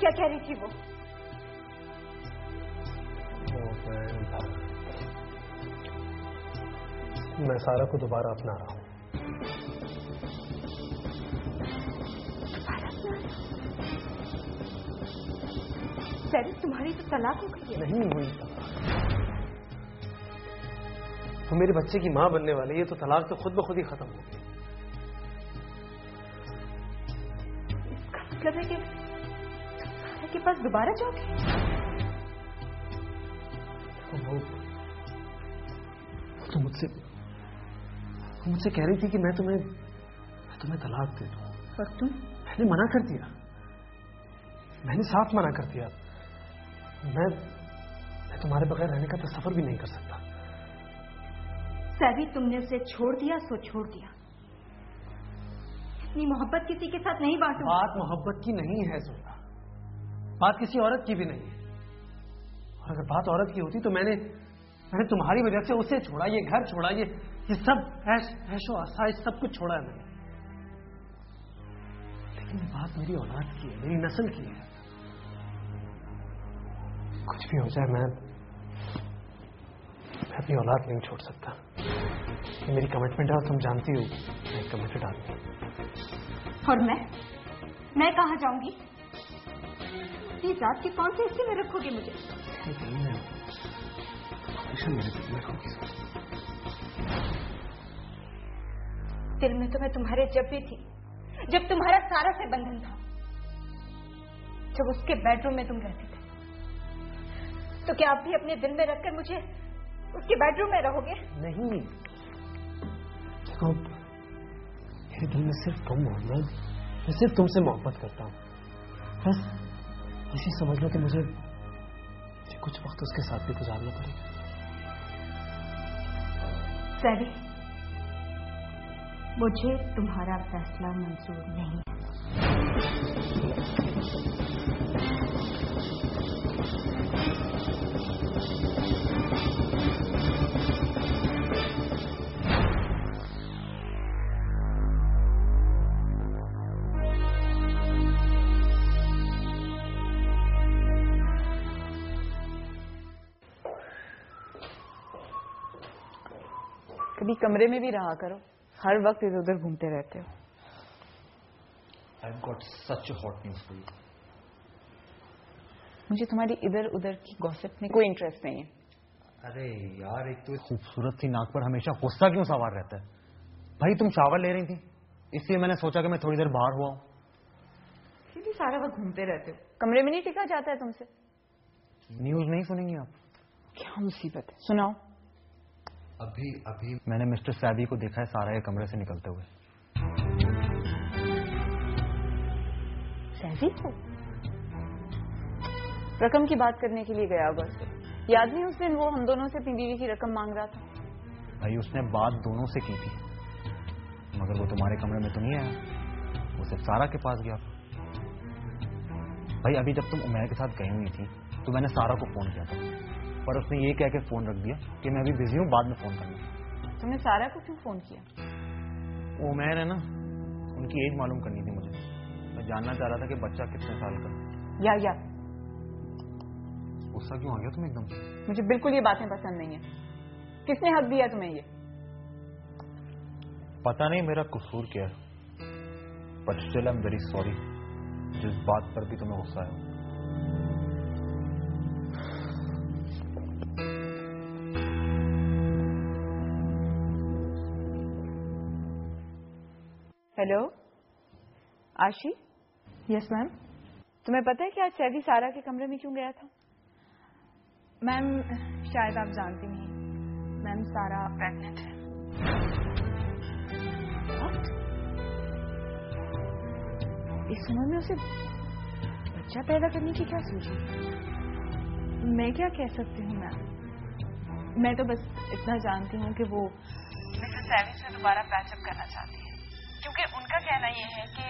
क्या कह रही थी वो? मैं सारा को दोबारा अपना रहा हूँ। तुम्हारी तो तलाक हो गई है। नहीं हुई तलाक, वो मेरे बच्चे की मां बनने वाली है, तो तलाक तो खुद ब खुद ही खत्म हो गई। इसका मतलब है कि सारा के पास दोबारा जाओगे? वो तो मुझसे कह रही थी कि मैं तुम्हें तलाक दे दूं। और तुम? मैंने मना कर दिया, मैंने साफ मना कर दिया। मैं तुम्हारे बगैर रहने का तसव्वुर भी नहीं कर सकता। सैवी, तुमने उसे छोड़ दिया सो छोड़ दिया। इतनी मोहब्बत किसी के साथ नहीं बांटू। बात मोहब्बत की नहीं है जोया, बात किसी औरत की भी नहीं है। और अगर बात औरत की होती तो मैंने तुम्हारी वजह से उसे छोड़ा, ये घर छोड़ा, ये सब ऐशो आसाइश सब कुछ छोड़ा है मैंने। लेकिन ये बात मेरी औलाद की है, मेरी नस्ल की है। कुछ भी हो जाए, मैं अपनी औलाद नहीं छोड़ सकता। ये मेरी कमिटमेंट है और तुम जानती हो मैं कमिटेड आदमी हूं। और मैं कहां जाऊंगी? इस जात की कौन सी हिस्से में रखोगे मुझे? हमेशा मेरे दिल में रहोगी। दिल में तो मैं तुम्हारे जब भी थी, जब तुम्हारा सारा से बंधन था, जब उसके बेडरूम में तुम रहते थे। तो क्या आप भी अपने दिल में रखकर मुझे उसके बेडरूम में रहोगे? नहीं, देखो मेरे दिल में सिर्फ तुम हो। मैं सिर्फ तुमसे मोहब्बत करता हूँ। बस इसी समझ लो कि मुझे कुछ वक्त उसके साथ भी गुजारना पड़ेगा। सैवी, मुझे तुम्हारा फैसला मंजूर नहीं है। कभी कमरे में भी रहा करो, हर वक्त इधर उधर घूमते रहते हो। I've got such a hot news for you. मुझे तुम्हारी इधर उधर की गॉसिप में कोई इंटरेस्ट नहीं है। अरे यार, एक तो खूबसूरत सी नाक पर हमेशा गुस्सा क्यों सवार रहता है? भाई तुम शावर ले रही थी, इसलिए मैंने सोचा कि मैं थोड़ी देर बाहर हुआ हूँ। फिर भी सारा वक्त घूमते रहते हो, कमरे में नहीं टिका जाता है तुमसे। न्यूज नहीं सुनेंगी आप? क्या मुसीबत है, सुनाओ। अभी मैंने मिस्टर सैदी को देखा है सारा के कमरे से निकलते हुए। सैदी को? रकम की बात करने के लिए गया होगा उससे। याद नहीं उस दिन वो हम दोनों से अपनी बीवी की रकम मांग रहा था? भाई उसने बात दोनों से की थी, मगर वो तुम्हारे कमरे में तो नहीं आया, वो सिर्फ सारा के पास गया था। भाई अभी जब तुम उमैर के साथ गई हुई थी तो मैंने सारा को फोन किया था, पर उसने ये कह के फोन रख दिया कि मैं अभी बिजी हूँ, बाद में फोन करना। तुमने सारा को क्यों फोन किया? वो उमैर है ना, उनकी एज मालूम करनी थी मुझे। मैं जानना चाह रहा था कि बच्चा कितने साल का। या गुस्सा क्यों आ गया तुम एकदम से? मुझे बिल्कुल ये बातें पसंद नहीं है। किसने हक दिया तुम्हें ये? पता नहीं मेरा कसूर क्या है, but still I am very sorry जिस बात पर भी तुम्हें गुस्सा है। हेलो आशी। Yes ma'am. तुम्हें पता है कि आज सैदी सारा के कमरे में क्यों गया था? मैम शायद आप जानती नहीं, मैम सारा प्रेग्नेंट है। What? इस उम्र में उसे बच्चा पैदा करने की क्या सोची? मैं क्या कह सकती हूँ मैम, मैं तो बस इतना जानती हूँ कि वो मिसेस सैवी से दोबारा पैचअप करना चाहती है, क्योंकि उनका कहना यह है कि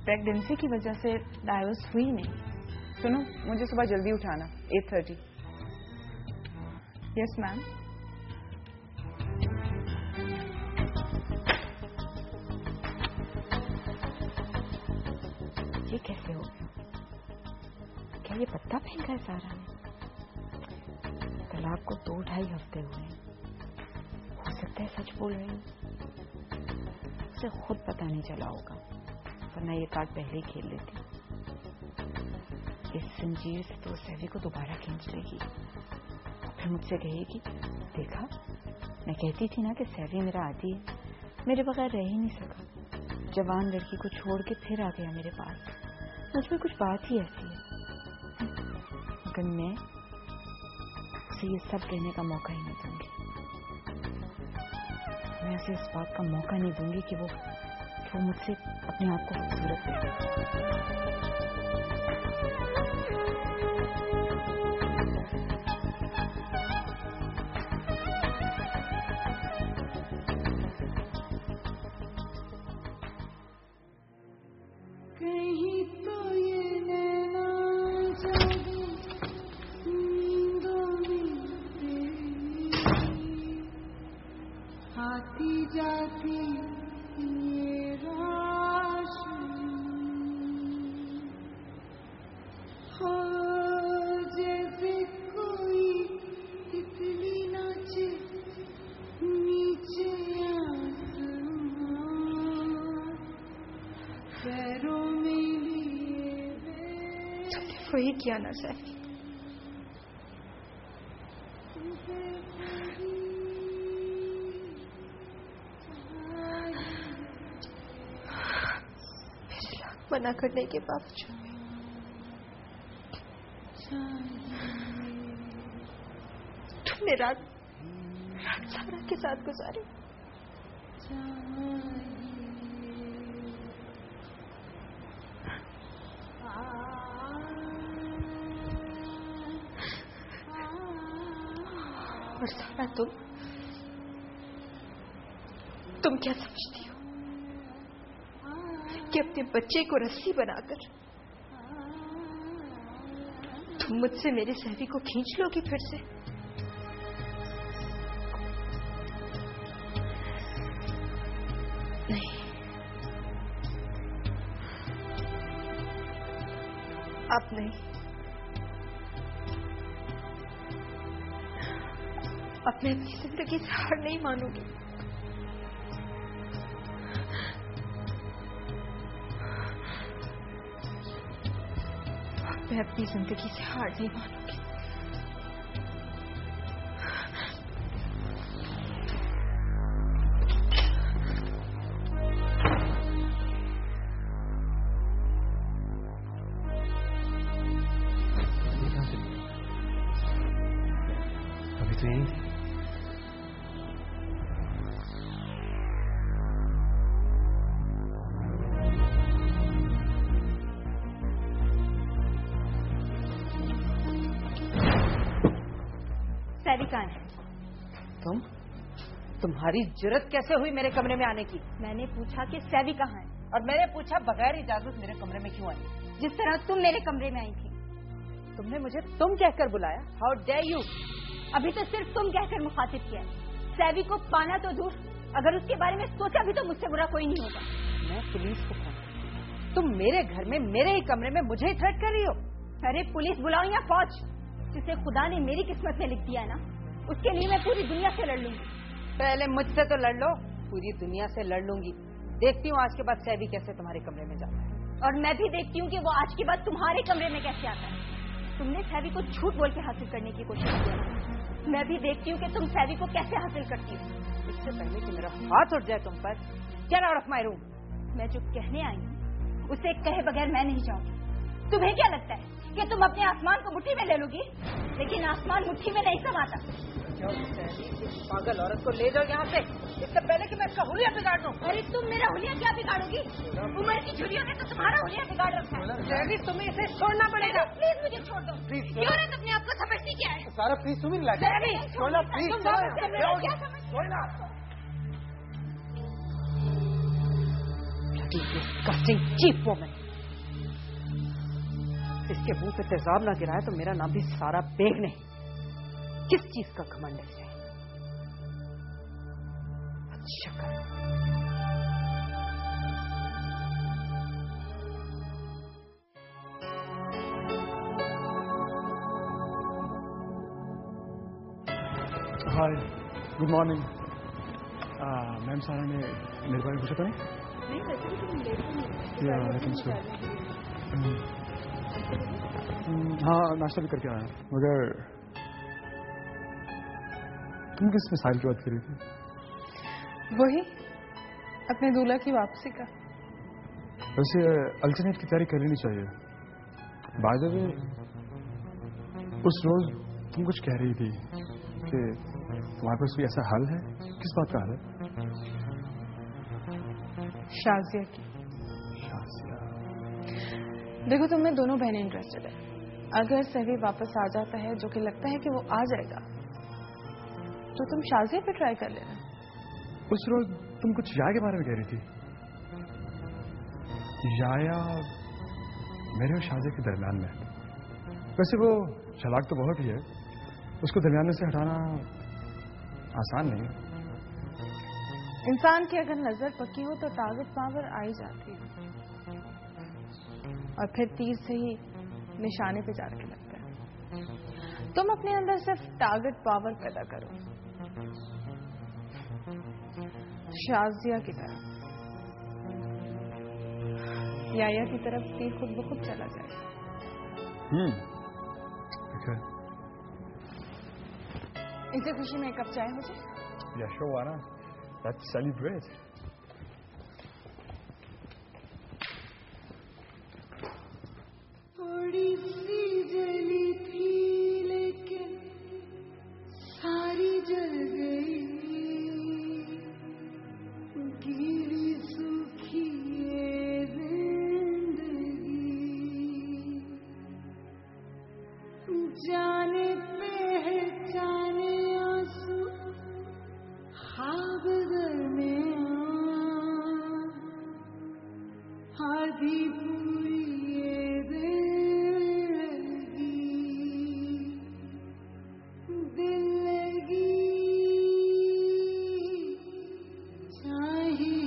प्रेगनेंसी की वजह से डाइवोर्स हुई नहीं। सुनो, मुझे सुबह जल्दी उठाना 8:30। Yes ma'am. ये कैसे हो? क्या ये पत्ता फेंका है सारा ने? तलाक को 2-2.5 हफ्ते हुए हैं। हो सकता है सच बोल रही हूँ, उसे खुद पता नहीं चला होगा, वरना ये कार्ड पहले ही खेल लेती। इस जंजीर से तो सैवी को दोबारा खींच लेगी और फिर मुझसे कहेगी, देखा मैं कहती थी ना कि सैवी मेरा आदी है, मेरे बगैर रह ही नहीं सका, जवान लड़की को छोड़ के फिर आ गया मेरे पास। मुझ में कुछ बात ही ऐसी है, मगर मैं उसे ये सब कहने का मौका ही नहीं दूंगी। मैं उसे इस बात का मौका नहीं दूंगी कि वो मुझसे अपने आप को खूबसूरत करे। वही किया ना सैफी, मेरे लाख मना करने के बावजूद तुमने रात सारा के साथ गुजारी। और सारा तुम क्या समझती हो कि अपने बच्चे को रस्सी बनाकर तुम मुझसे मेरे सैवी को खींच लोगी फिर से? नहीं, अब नहीं। अब मैं अपनी जिंदगी से हार नहीं मानूंगी। मैं अपनी जिंदगी से हार नहीं मानूंगी। अभी तो यही सैवी कहाँ है? तुम्हारी जुर्रत कैसे हुई मेरे कमरे में आने की? मैंने पूछा कि सैवी कहाँ है, और मैंने पूछा बगैर इजाजत मेरे कमरे में क्यों आई? जिस तरह तुम मेरे कमरे में आई थी। तुमने मुझे तुम कहकर बुलाया, हाउ डेयर यू? अभी तो सिर्फ तुम कहकर मुखातिब किया। सैवी को पाना तो दूर, अगर उसके बारे में सोचा भी तो मुझसे बुरा कोई नहीं होगा। मैं पुलिस को फोन, तुम मेरे घर में मेरे ही कमरे में मुझे ही थ्रेट कर रही हो? अरे पुलिस बुलाओ या फौज, जिसे खुदा ने मेरी किस्मत में लिख दिया है ना, उसके लिए मैं पूरी दुनिया से लड़ लूंगी। पहले मुझसे तो लड़ लो, पूरी दुनिया से लड़ लूंगी। देखती हूँ आज के बाद सैवी कैसे तुम्हारे कमरे में जाता है, और मैं भी देखती हूँ कि वो आज के बाद तुम्हारे कमरे में कैसे आता है। तुमने सैवी को झूठ बोल के हासिल करने की कोशिश की, मैं भी देखती हूँ कि तुम सैवी को कैसे हासिल करती हो। इससे पहले कि मेरा हाथ उठ जाए तुम पर, get out of my room. मैं जो कहने आई हूँ उसे कहे बगैर मैं नहीं जाऊंगी। तुम्हें क्या लगता है कि तुम अपने आसमान को मुट्ठी में ले लोगी? लेकिन आसमान मुट्ठी में नहीं समाता। इस पागल औरत को ले जाओ यहाँ से, इससे पहले कि मैं इसका हुलिया बिगाड़ दूं। अरे तुम मेरा हुलिया क्या बिगाड़ोगी? उम्र की झुर्रियों ने तो तुम्हारा हुलिया बिगाड़ रखा है। तुम्हें इसे छोड़ना पड़ेगा। प्लीज मुझे छोड़ दो। क्यों रे अपने आप को समझती क्या है? सारा प्लीज सुन प्लीज चीप वुमन। इसके मुंह पे तेजाब ना गिराए तो मेरा नाम भी सारा बेग नहीं। किस चीज का घमंड है? अच्छा हाय, गुड मॉर्निंग। मैम सारा ने मेरे बारे में पूछा था नहीं, वैसे भी तुम लेट नहीं या आई थिंक सो। हाँ, नाश्ता भी करके आया, मगर तुम किस मिसाइल की बात कर रही थी? वही अपने दूल्हा की वापसी का। वैसे अल्टरनेट की तैयारी कर लेनी चाहिए। बाय द वे, उस रोज तुम कुछ कह रही थी कि तुम्हारे पास कोई ऐसा हल है। किस बात का हल है? शाजिया की। शाजिया। देखो, तुम्हें दोनों बहनें इंटरेस्टेड है। अगर सभी वापस आ जाता है, जो कि लगता है कि वो आ जाएगा, तो तुम शाजिया पे ट्राई कर लेना। उस रोज तुम कुछ याया के बारे में कह रही थी। याया मेरे और शाजिया के दरमियान में। वैसे वो चालाक तो बहुत ही है, उसको दरमियान में से हटाना आसान नहीं है। इंसान की अगर नजर पक्की हो तो टारगेट पावर आ ही जाती है, और फिर तीर से ही निशाने पे जाके लगता है। तुम अपने अंदर सिर्फ टारगेट पावर पैदा करो, शाजिया की तरफ, याया की तरफ तीर खुद ब खुद चला जाएगा। Okay. इनसे खुशी में एक कप चाय हो जाए। Yeah, sure, why not? Let's celebrate. थोड़ी सी जली थी लेकिन सारी जल गई, गीली सूखी ये जिंदगी, जाने पहचाने आंसू ख्वाब में आधी पूरी ये दिल लगी चाहिए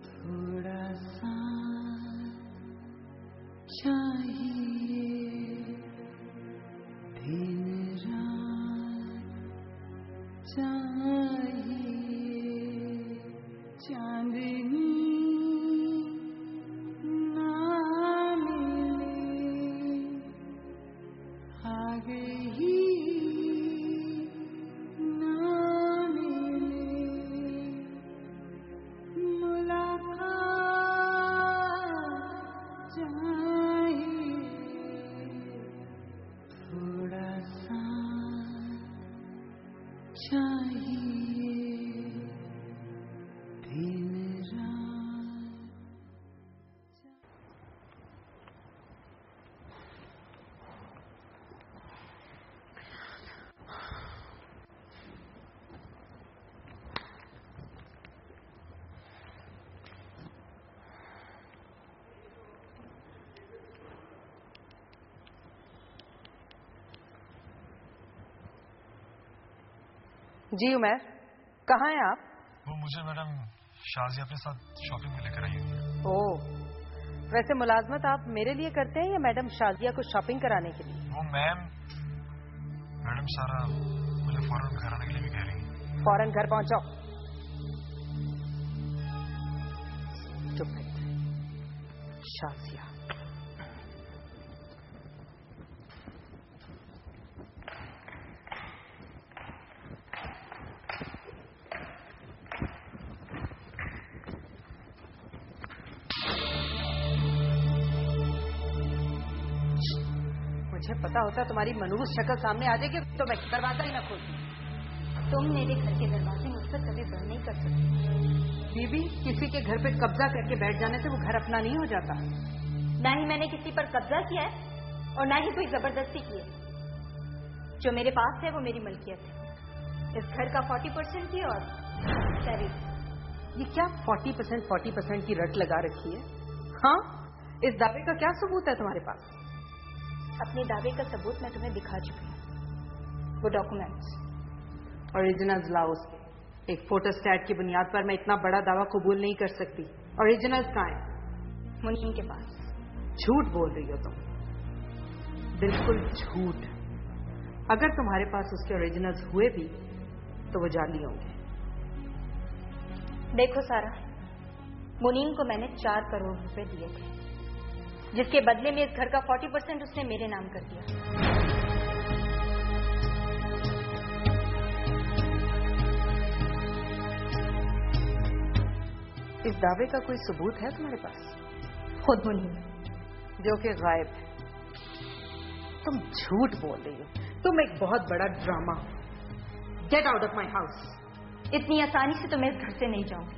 थोड़ा सा चाहिए दिन रात चाहिए चांदनी ना मिले आगे ही ना मिले मुलाकात चाहिए थोड़ा सा चाहिए दिन रात। जी उमर, कहाँ हैं आप? वो मुझे मैडम शाजिया अपने साथ शॉपिंग में लेकर आई है। ओह, वैसे मुलाजमत आप मेरे लिए करते हैं या मैडम शाजिया को शॉपिंग कराने के लिए? वो मैडम सारा मुझे फौरन घर आने के लिए भी कह रही है। फौरन घर पहुंचो। चुप है शाजिया। मुझे पता होता तुम्हारी मनहूस शक्ल सामने आ जाएगी तो मैं दरवाजा ही न खोलती। तुम मेरे घर के दरवाजे मुझ पर कभी बंद नहीं कर सकती। बीबी, किसी के घर पे कब्जा करके बैठ जाने से वो घर अपना नहीं हो जाता। ना ही मैंने किसी पर कब्जा किया है और ना ही कोई जबरदस्ती की है। जो मेरे पास है वो मेरी मलकियत है। इस घर का 40% की और सैरी। ये क्या 40% की रट लगा रखी है? हाँ, इस दावे का क्या सबूत है तुम्हारे पास? अपने दावे का सबूत मैं तुम्हें दिखा चुकी हूँ। वो डॉक्यूमेंट्स। ओरिजिनल्स लाओ उसके। एक फोटोस्टैट की बुनियाद पर मैं इतना बड़ा दावा कबूल नहीं कर सकती। ओरिजिनल्स कहाँ हैं? मुनीम के पास। झूठ बोल रही हो तुम, बिल्कुल झूठ। अगर तुम्हारे पास उसके ओरिजिनल्स हुए भी तो वो जाली होंगे। देखो सारा, मुनीम को मैंने 4 करोड़ रुपए दिए थे, जिसके बदले में इस घर का 40% उसने मेरे नाम कर दिया। इस दावे का कोई सबूत है तुम्हारे पास? खुद मुनीम, जो कि गायब है। तुम झूठ बोल रही हो। तुम एक बहुत बड़ा drama. Get out of my house. इतनी आसानी से तो मैं इस घर से नहीं जाऊंगी।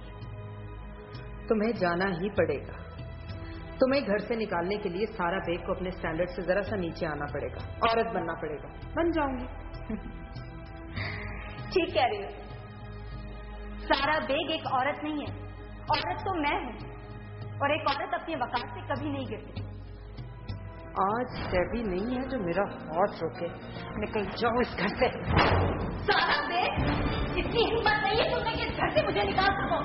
तुम्हें जाना ही पड़ेगा। तुम्हें घर से निकालने के लिए सारा बेग को अपने स्टैंडर्ड से जरा सा नीचे आना पड़ेगा, औरत बनना पड़ेगा। बन जाऊंगी। ठीक कह रही हो। सारा बेग एक औरत नहीं है, औरत तो मैं हूं, और एक औरत अपने वकात से कभी नहीं गिरती। आज भी नहीं है जो मेरा हाथ रोके। निकल जाओ इस घर से। सारा बेग, इतनी हिम्मत नहीं है तुमने कि इस घर से मुझे निकाल सको।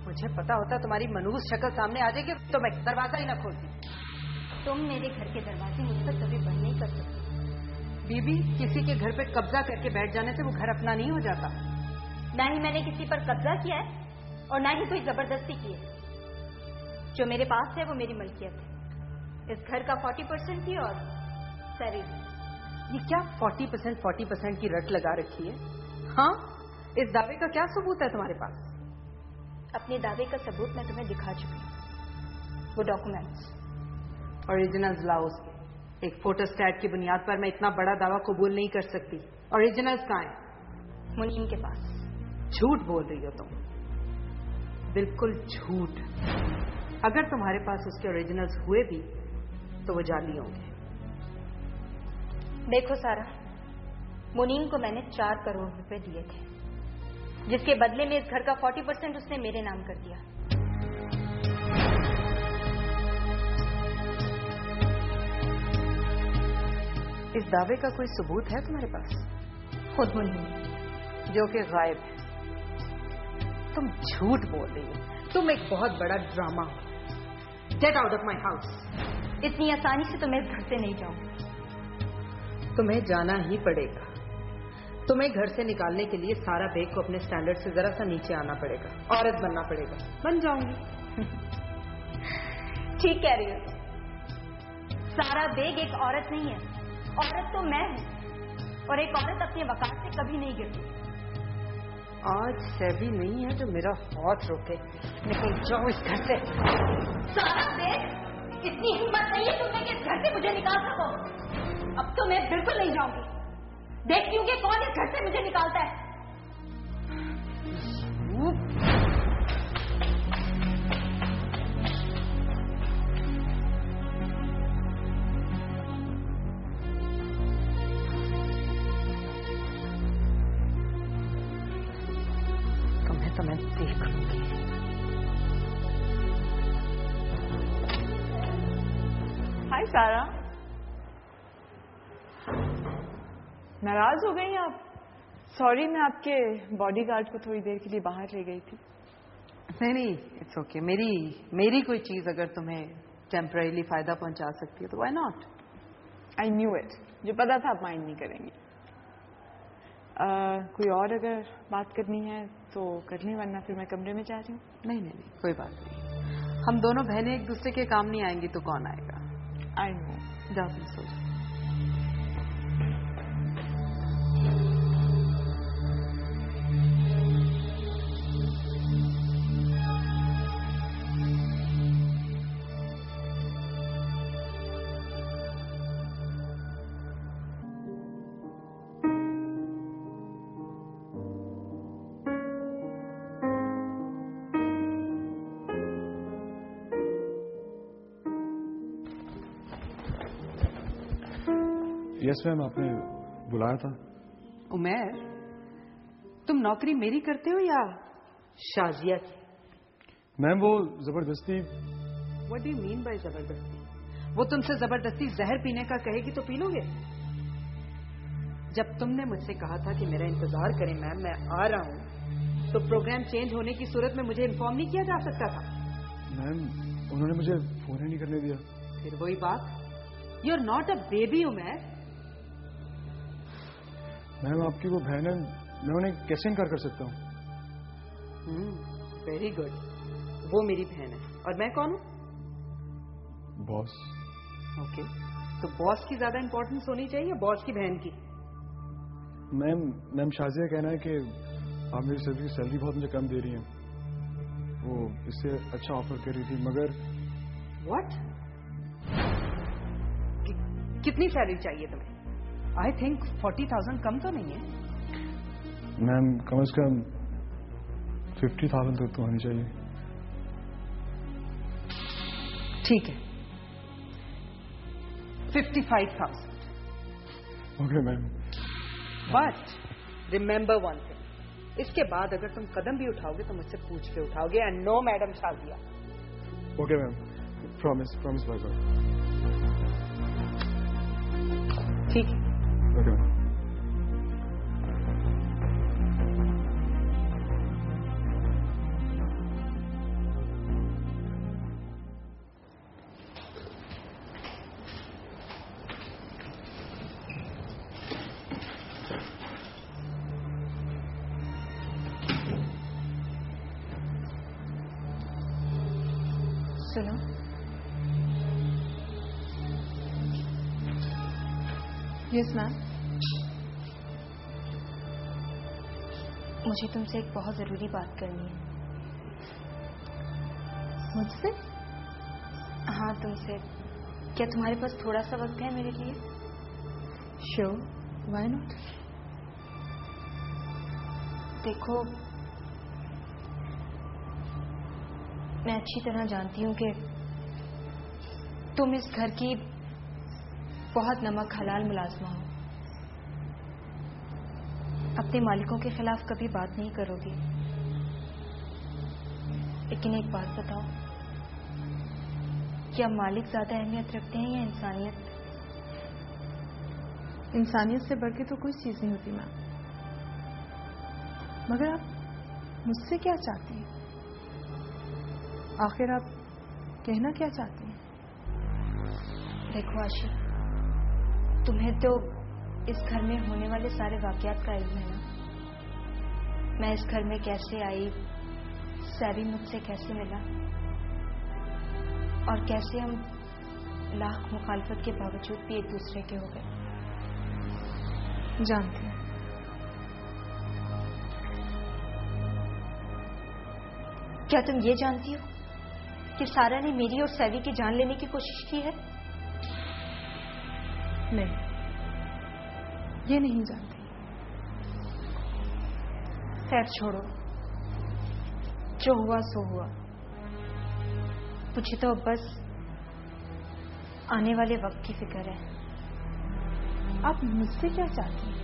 मुझे पता होता तुम्हारी मनहूस शक्ल सामने आ जाएगी तो मैं दरवाजा ही ना खोलती। तुम मेरे घर के दरवाजे मुझ तक कभी बंद नहीं कर सकते। बीबी, किसी के घर पे कब्जा करके बैठ जाने से वो घर अपना नहीं हो जाता। ना ही मैंने किसी पर कब्जा किया है और ना ही कोई जबरदस्ती की है। जो मेरे पास है वो मेरी मलकियत है। इस घर का 40% थी और सारी। ये क्या 40% की रट लगा रखी है? हाँ, इस दावे का क्या सबूत है तुम्हारे पास? अपने दावे का सबूत मैं तुम्हें दिखा चुकी हूँ। वो डॉक्यूमेंट्स। ओरिजिनल्स लाओ उसके। एक फोटोस्टैट की बुनियाद पर मैं इतना बड़ा दावा कबूल नहीं कर सकती। ओरिजिनल्स कहाँ हैं? मुनीम के पास। झूठ बोल रही हो तुम, बिल्कुल झूठ। अगर तुम्हारे पास उसके ओरिजिनल्स हुए भी तो वो जाली होंगे। देखो सारा, मुनीम को मैंने 4 करोड़ रुपए दिए थे, जिसके बदले में इस घर का 40% उसने मेरे नाम कर दिया। इस दावे का कोई सबूत है तुम्हारे पास? खुद मुनीम, जो कि गायब है। तुम झूठ बोल रही हो। तुम एक बहुत बड़ा ड्रामा हो। Get out of my house. इतनी आसानी से तो मैं इस घर से नहीं जाऊंगी। तुम्हें जाना ही पड़ेगा। तुम्हें घर से निकालने के लिए सारा बेग को अपने स्टैंडर्ड से जरा सा नीचे आना पड़ेगा, औरत बनना पड़ेगा। बन जाऊंगी। ठीक कह रही हो। सारा बेग एक औरत नहीं है, औरत तो मैं हूं, और एक औरत अपने वकात से कभी नहीं गिरती। आज भी नहीं है जो मेरा हाथ रोके। निकल जाओ इस घर से। सारा बेग, इतनी हिम्मत नहीं है तुमने कि इस घर से मुझे निकाल सको। अब तो मैं बिल्कुल नहीं जाऊंगी। देखती हूँ कि कौन इस घर से मुझे निकालता है। तुम्हें तो मैं देख लूंगी। हाय सारा, नाराज हो गई आप? सॉरी, मैं आपके बॉडीगार्ड को थोड़ी देर के लिए बाहर ले गई थी। नहीं, इट्स ओके। मेरी कोई चीज अगर तुम्हें टेम्परेली फायदा पहुंचा सकती है तो why not. I knew it. जो पता था आप माइंड नहीं करेंगे। कोई और अगर बात करनी है तो कर लें, वरना फिर मैं कमरे में जा रही हूँ। नहीं, कोई बात नहीं। हम दोनों बहनें एक दूसरे के काम नहीं आएंगी तो कौन आएगा? I know. जाओ तुम सो जाओ। यस मैम, आपने बुलाया था। उमैर, तुम नौकरी मेरी करते हो या शाजिया की? मैम वो जबरदस्ती। What do you mean by जबरदस्ती? वो तुमसे जबरदस्ती जहर पीने का कहेगी तो पी लोगे? जब तुमने मुझसे कहा था कि मेरा इंतजार करें मैम, मैं आ रहा हूं, तो प्रोग्राम चेंज होने की सूरत में मुझे इन्फॉर्म नहीं किया जा सकता था? मैम उन्होंने मुझे फोन ही नहीं करने दिया। फिर वही बात, you are not a baby Umair. Ma'am आपकी वो बहन है, मैं उन्हें कैसे इनकार कर सकता हूँ? वेरी गुड, वो मेरी बहन है और मैं कौन हूँ? बॉस। ओके, तो बॉस की ज्यादा इंपॉर्टेंस होनी चाहिए बॉस की बहन की? मैम शाजिया कहना है कि आप मेरी सैलरी बहुत मुझे कम दे रही हैं। वो इससे अच्छा ऑफर कर रही थी मगर। व्हाट? कितनी सैलरी चाहिए तुम्हें? आई थिंक 40,000 कम तो नहीं है? मैम कम से कम 50,000 तक तो होनी चाहिए। ठीक है, 55,000। Okay ma'am. But remember one thing, इसके बाद अगर तुम कदम भी उठाओगे तो मुझसे पूछ के उठाओगे, and no madam Shazia. Okay ma'am, promise by God. ठीक है। Okay ma'am. सुनो, यस मैम। मुझे तुमसे एक बहुत जरूरी बात करनी है। मुझसे? हाँ, तुमसे। क्या तुम्हारे पास थोड़ा सा वक्त है मेरे लिए? Sure, why not. देखो, मैं अच्छी तरह जानती हूँ कि तुम इस घर की बहुत नमक हलाल मुलाजमा हो। अपने मालिकों के खिलाफ कभी बात नहीं करोगी। लेकिन एक बात बताओ, क्या मालिक ज्यादा अहमियत रखते हैं या इंसानियत? इंसानियत से बढ़ के तो कोई चीज नहीं होती मैम। मगर आप मुझसे क्या चाहती हैं? आखिर आप कहना क्या चाहती हैं? देखो आशी, तुम्हें तो इस घर में होने वाले सारे वाकयात का इल्म है ना। मैं इस घर में कैसे आई, सैवी मुझसे कैसे मिला, और कैसे हम लाख मुखालफत के बावजूद भी एक दूसरे के हो गए। जानती हूँ। क्या तुम ये जानती हो कि सारा ने मेरी और सैवी की जान लेने की कोशिश की है? नहीं, ये नहीं जानती। खैर छोड़ो, जो हुआ सो हुआ। मुझे तो बस आने वाले वक्त की फिक्र है। आप मुझसे क्या चाहती हैं?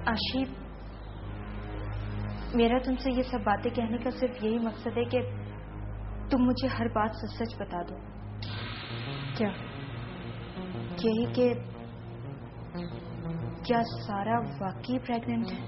आशी, मेरा तुमसे ये सब बातें कहने का सिर्फ यही मकसद है कि तुम मुझे हर बात सच सच बता दो। क्या? यही कि क्या सारा वाकई प्रेग्नेंट है?